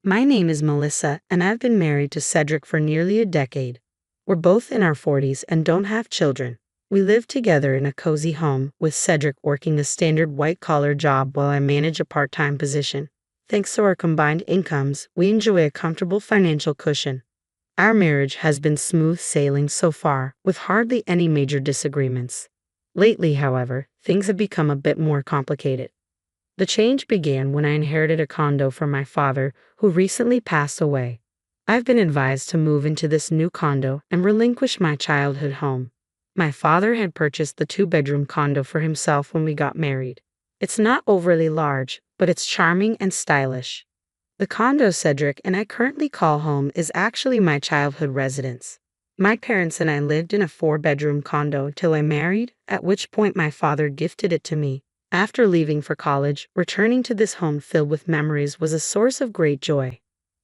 My name is Melissa, and I've been married to Cedric for nearly a decade. We're both in our 40s and don't have children. We live together in a cozy home, with Cedric working a standard white-collar job while I manage a part-time position. Thanks to our combined incomes, we enjoy a comfortable financial cushion. Our marriage has been smooth sailing so far, with hardly any major disagreements. Lately, however, things have become a bit more complicated. The change began when I inherited a condo from my father, who recently passed away. I've been advised to move into this new condo and relinquish my childhood home. My father had purchased the two-bedroom condo for himself when we got married. It's not overly large, but it's charming and stylish. The condo Cedric and I currently call home is actually my childhood residence. My parents and I lived in a four-bedroom condo until I married, at which point my father gifted it to me. After leaving for college, returning to this home filled with memories was a source of great joy.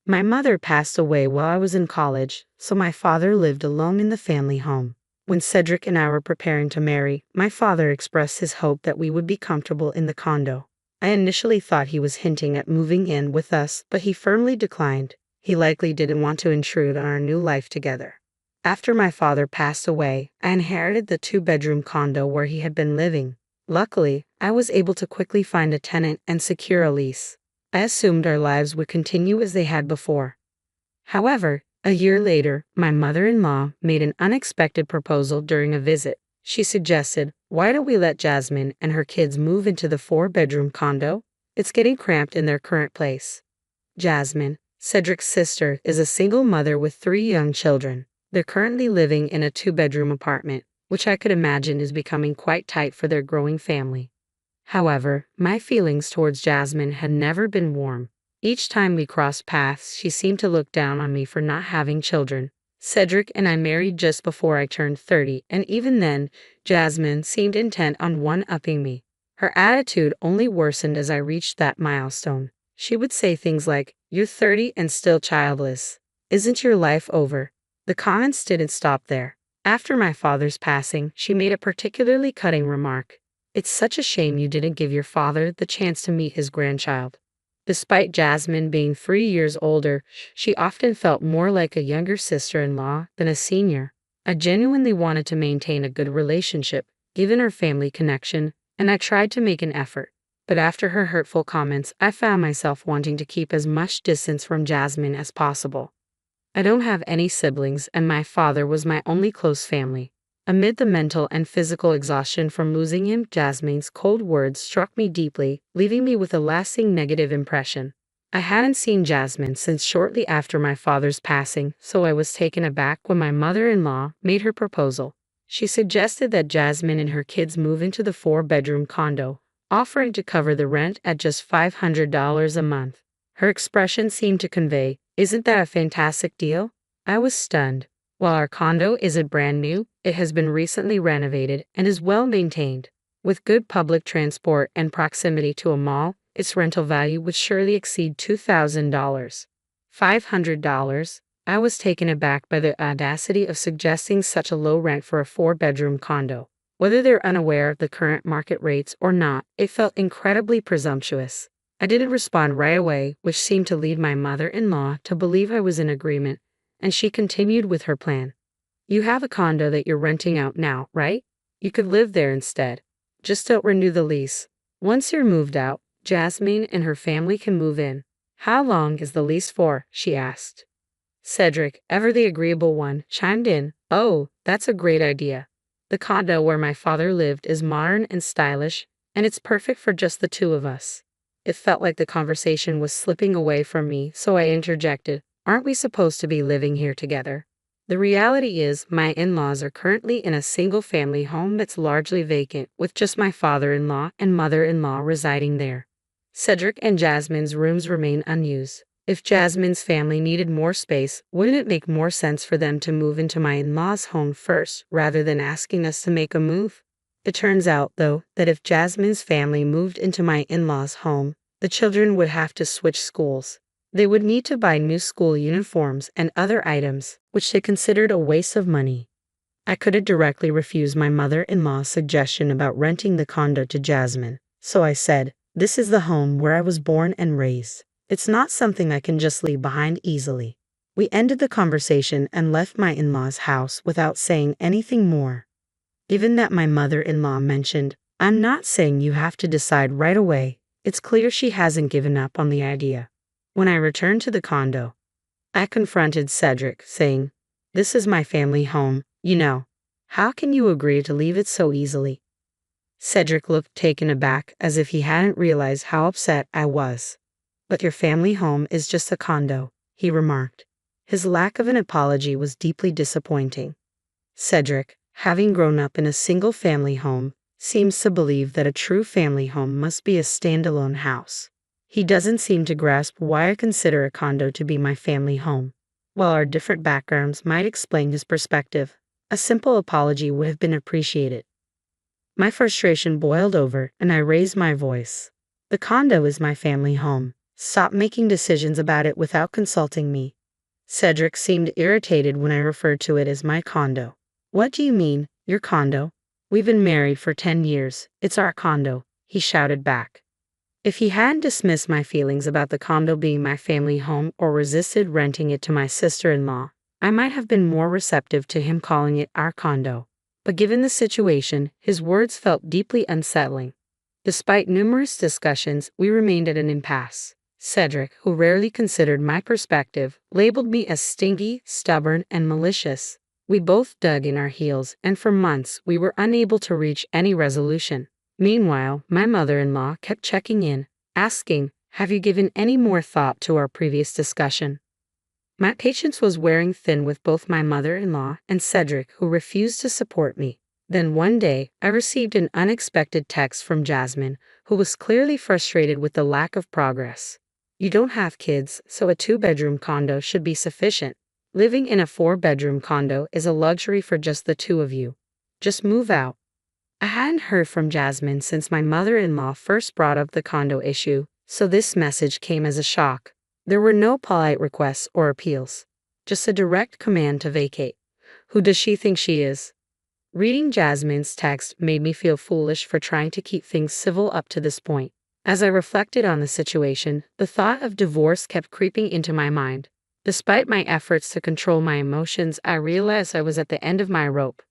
My mother passed away while I was in college, so my father lived alone in the family home. When Cedric and I were preparing to marry, my father expressed his hope that we would be comfortable in the condo. I initially thought he was hinting at moving in with us, but he firmly declined. He likely didn't want to intrude on our new life together. After my father passed away, I inherited the two-bedroom condo where he had been living. Luckily, I was able to quickly find a tenant and secure a lease. I assumed our lives would continue as they had before. However, a year later, my mother-in-law made an unexpected proposal during a visit. She suggested, "Why don't we let Jasmine and her kids move into the four-bedroom condo? It's getting cramped in their current place." Jasmine, Cedric's sister, is a single mother with 3 young children. They're currently living in a two-bedroom apartment, which I could imagine is becoming quite tight for their growing family. However, my feelings towards Jasmine had never been warm. Each time we crossed paths, she seemed to look down on me for not having children. Cedric and I married just before I turned 30, and even then, Jasmine seemed intent on one-upping me. Her attitude only worsened as I reached that milestone. She would say things like, "You're 30 and still childless. Isn't your life over?" The comments didn't stop there. After my father's passing, she made a particularly cutting remark. "It's such a shame you didn't give your father the chance to meet his grandchild." Despite Jasmine being 3 years older, she often felt more like a younger sister-in-law than a senior. I genuinely wanted to maintain a good relationship, given her family connection, and I tried to make an effort. But after her hurtful comments, I found myself wanting to keep as much distance from Jasmine as possible. I don't have any siblings, and my father was my only close family. Amid the mental and physical exhaustion from losing him, Jasmine's cold words struck me deeply, leaving me with a lasting negative impression. I hadn't seen Jasmine since shortly after my father's passing, so I was taken aback when my mother-in-law made her proposal. She suggested that Jasmine and her kids move into the four-bedroom condo, offering to cover the rent at just $500 a month. Her expression seemed to convey, "Isn't that a fantastic deal?" I was stunned. While our condo isn't brand new, it has been recently renovated and is well maintained. With good public transport and proximity to a mall, its rental value would surely exceed $2,000. $500? I was taken aback by the audacity of suggesting such a low rent for a four-bedroom condo. Whether they're unaware of the current market rates or not, it felt incredibly presumptuous. I didn't respond right away, which seemed to lead my mother-in-law to believe I was in agreement, and she continued with her plan. "You have a condo that you're renting out now, right? You could live there instead. Just don't renew the lease. Once you're moved out, Jasmine and her family can move in." "How long is the lease for?" she asked. Cedric, ever the agreeable one, chimed in, "Oh, that's a great idea. The condo where my father lived is modern and stylish, and it's perfect for just the two of us." It felt like the conversation was slipping away from me, so I interjected, "Aren't we supposed to be living here together?" The reality is, my in-laws are currently in a single-family home that's largely vacant, with just my father-in-law and mother-in-law residing there. Cedric and Jasmine's rooms remain unused. If Jasmine's family needed more space, wouldn't it make more sense for them to move into my in-laws' home first, rather than asking us to make a move? It turns out, though, that if Jasmine's family moved into my in-laws' home, the children would have to switch schools. They would need to buy new school uniforms and other items, which they considered a waste of money. I couldn't directly refuse my mother-in-law's suggestion about renting the condo to Jasmine, so I said, "This is the home where I was born and raised. It's not something I can just leave behind easily. We ended the conversation and left my in-laws' house without saying anything more. Even that my mother-in-law mentioned, "I'm not saying you have to decide right away." It's clear she hasn't given up on the idea. When I returned to the condo, I confronted Cedric, saying, "This is my family home, you know. How can you agree to leave it so easily?" Cedric looked taken aback, as if he hadn't realized how upset I was. "But your family home is just a condo," he remarked. His lack of an apology was deeply disappointing. Cedric, having grown up in a single-family home, seems to believe that a true family home must be a standalone house. He doesn't seem to grasp why I consider a condo to be my family home. While our different backgrounds might explain his perspective, a simple apology would have been appreciated. My frustration boiled over, and I raised my voice. "The condo is my family home. Stop making decisions about it without consulting me." Cedric seemed irritated when I referred to it as my condo. "What do you mean, your condo? We've been married for 10 years. It's our condo," he shouted back. If he hadn't dismissed my feelings about the condo being my family home or resisted renting it to my sister-in-law, I might have been more receptive to him calling it our condo. But given the situation, his words felt deeply unsettling. Despite numerous discussions, we remained at an impasse. Cedric, who rarely considered my perspective, labeled me as stingy, stubborn, and malicious. We both dug in our heels, and for months we were unable to reach any resolution. Meanwhile, my mother-in-law kept checking in, asking, "Have you given any more thought to our previous discussion?" My patience was wearing thin with both my mother-in-law and Cedric, who refused to support me. Then one day, I received an unexpected text from Jasmine, who was clearly frustrated with the lack of progress. "You don't have kids, so a 2-bedroom condo should be sufficient. Living in a 4-bedroom condo is a luxury for just the two of you. Just move out." I hadn't heard from Jasmine since my mother-in-law first brought up the condo issue, so this message came as a shock. There were no polite requests or appeals, just a direct command to vacate. Who does she think she is? Reading Jasmine's text made me feel foolish for trying to keep things civil up to this point. As I reflected on the situation, the thought of divorce kept creeping into my mind. Despite my efforts to control my emotions, I realized I was at the end of my rope.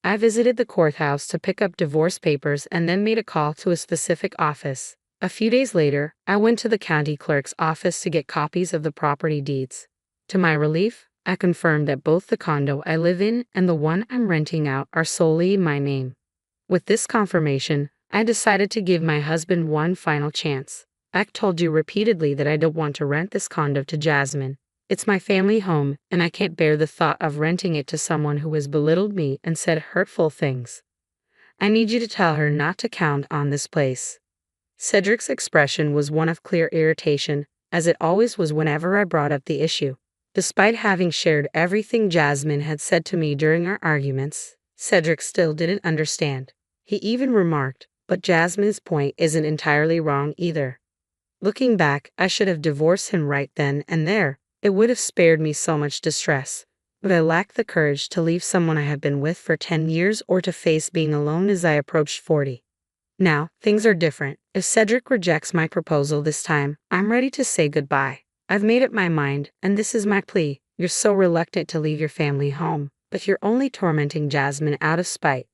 I visited the courthouse to pick up divorce papers and then made a call to a specific office. A few days later, I went to the county clerk's office to get copies of the property deeds. To my relief, I confirmed that both the condo I live in and the one I'm renting out are solely in my name. With this confirmation, I decided to give my husband one final chance. "I've told you repeatedly that I don't want to rent this condo to Jasmine. It's my family home, and I can't bear the thought of renting it to someone who has belittled me and said hurtful things. I need you to tell her not to count on this place." Cedric's expression was one of clear irritation, as it always was whenever I brought up the issue. Despite having shared everything Jasmine had said to me during our arguments, Cedric still didn't understand. He even remarked, "But Jasmine's point isn't entirely wrong either." Looking back, I should have divorced him right then and there. It would have spared me so much distress. But I lacked the courage to leave someone I had been with for 10 years or to face being alone as I approached 40. Now, things are different. If Cedric rejects my proposal this time, I'm ready to say goodbye. I've made up my mind, and this is my plea. You're so reluctant to leave your family home, but you're only tormenting Jasmine out of spite.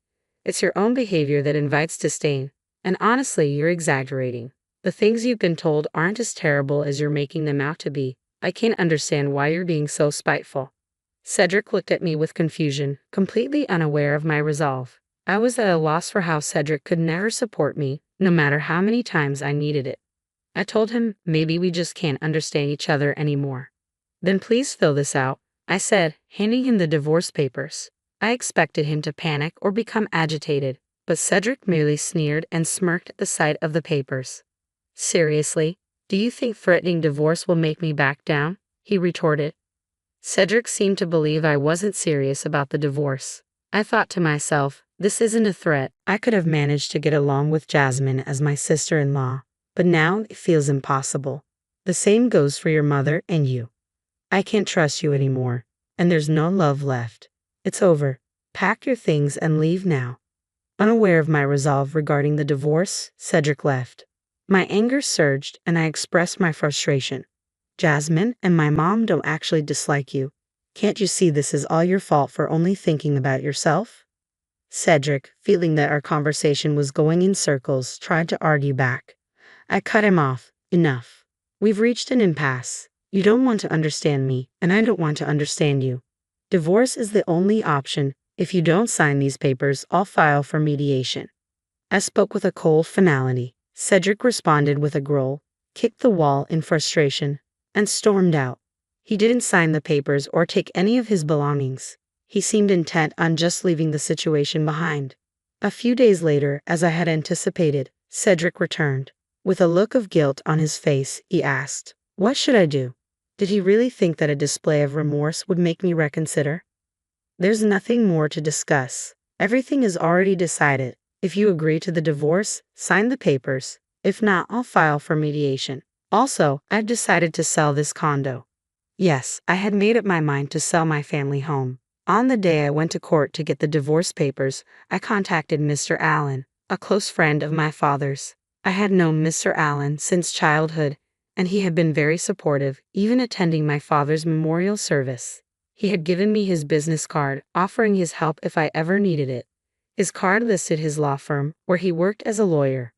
It's your own behavior that invites disdain. And honestly, you're exaggerating. The things you've been told aren't as terrible as you're making them out to be. I can't understand why you're being so spiteful." Cedric looked at me with confusion, completely unaware of my resolve. I was at a loss for how Cedric could never support me, no matter how many times I needed it. I told him, "Maybe we just can't understand each other anymore." "Then please fill this out," I said, handing him the divorce papers. I expected him to panic or become agitated, but Cedric merely sneered and smirked at the sight of the papers. "Seriously? Do you think threatening divorce will make me back down?" he retorted. Cedric seemed to believe I wasn't serious about the divorce. I thought to myself, this isn't a threat. I could have managed to get along with Jasmine as my sister-in-law, but now it feels impossible. The same goes for your mother and you. I can't trust you anymore, and there's no love left. It's over. Pack your things and leave now. Unaware of my resolve regarding the divorce, Cedric left. My anger surged and I expressed my frustration. Jasmine and my mom don't actually dislike you. Can't you see this is all your fault for only thinking about yourself? Cedric, feeling that our conversation was going in circles, tried to argue back. I cut him off. Enough. We've reached an impasse. You don't want to understand me, and I don't want to understand you. Divorce is the only option. If you don't sign these papers, I'll file for mediation. I spoke with a cold finality. Cedric responded with a growl, kicked the wall in frustration, and stormed out. He didn't sign the papers or take any of his belongings. He seemed intent on just leaving the situation behind. A few days later, as I had anticipated, Cedric returned. With a look of guilt on his face, he asked, "What should I do?" Did he really think that a display of remorse would make me reconsider? There's nothing more to discuss. Everything is already decided. If you agree to the divorce, sign the papers. If not, I'll file for mediation. Also, I've decided to sell this condo. Yes, I had made up my mind to sell my family home. On the day I went to court to get the divorce papers, I contacted Mr. Allen, a close friend of my father's. I had known Mr. Allen since childhood, and he had been very supportive, even attending my father's memorial service. He had given me his business card, offering his help if I ever needed it. His card listed his law firm, where he worked as a lawyer.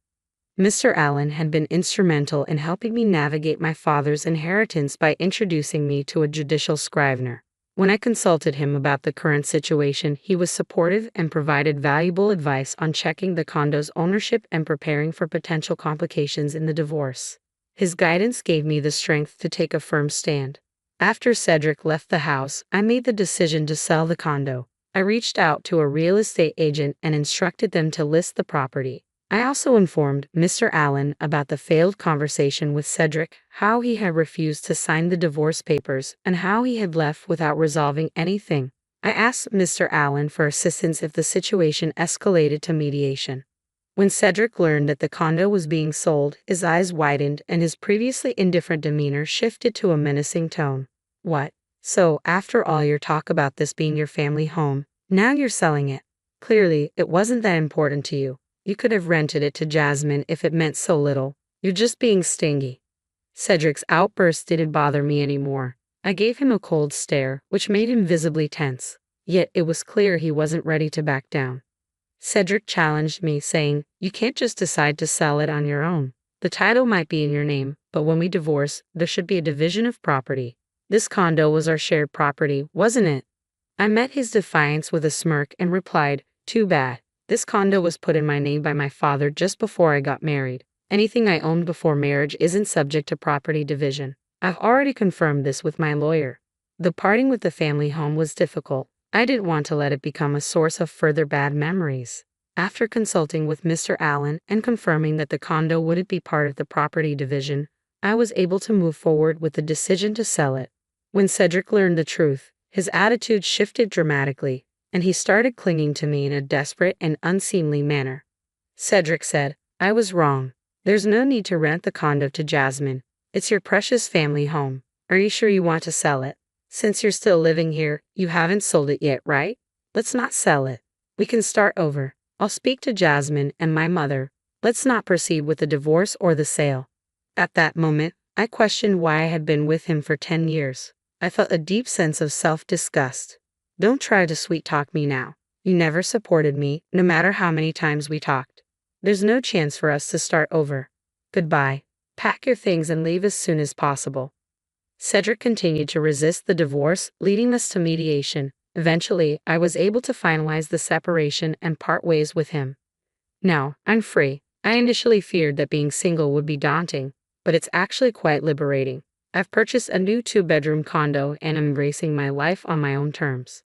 Mr. Allen had been instrumental in helping me navigate my father's inheritance by introducing me to a judicial scrivener. When I consulted him about the current situation, he was supportive and provided valuable advice on checking the condo's ownership and preparing for potential complications in the divorce. His guidance gave me the strength to take a firm stand. After Cedric left the house, I made the decision to sell the condo. I reached out to a real estate agent and instructed them to list the property. I also informed Mr. Allen about the failed conversation with Cedric, how he had refused to sign the divorce papers, and how he had left without resolving anything. I asked Mr. Allen for assistance if the situation escalated to mediation. When Cedric learned that the condo was being sold, his eyes widened and his previously indifferent demeanor shifted to a menacing tone. What? So, after all your talk about this being your family home, now you're selling it. Clearly, it wasn't that important to you. You could have rented it to Jasmine if it meant so little. You're just being stingy. Cedric's outburst didn't bother me anymore. I gave him a cold stare, which made him visibly tense. Yet it was clear he wasn't ready to back down. Cedric challenged me, saying, "You can't just decide to sell it on your own. The title might be in your name, but when we divorce, there should be a division of property. This condo was our shared property, wasn't it?" I met his defiance with a smirk and replied, "Too bad. This condo was put in my name by my father just before I got married. Anything I owned before marriage isn't subject to property division. I've already confirmed this with my lawyer." The parting with the family home was difficult. I didn't want to let it become a source of further bad memories. After consulting with Mr. Allen and confirming that the condo wouldn't be part of the property division, I was able to move forward with the decision to sell it. When Cedric learned the truth, his attitude shifted dramatically, and he started clinging to me in a desperate and unseemly manner. Cedric said, "I was wrong. There's no need to rent the condo to Jasmine. It's your precious family home. Are you sure you want to sell it? Since you're still living here, you haven't sold it yet, right? Let's not sell it. We can start over. I'll speak to Jasmine and my mother. Let's not proceed with the divorce or the sale." At that moment, I questioned why I had been with him for 10 years. I felt a deep sense of self-disgust. Don't try to sweet-talk me now. You never supported me, no matter how many times we talked. There's no chance for us to start over. Goodbye. Pack your things and leave as soon as possible. Cedric continued to resist the divorce, leading us to mediation. Eventually, I was able to finalize the separation and part ways with him. Now, I'm free. I initially feared that being single would be daunting, but it's actually quite liberating. I've purchased a new 2-bedroom condo and am embracing my life on my own terms.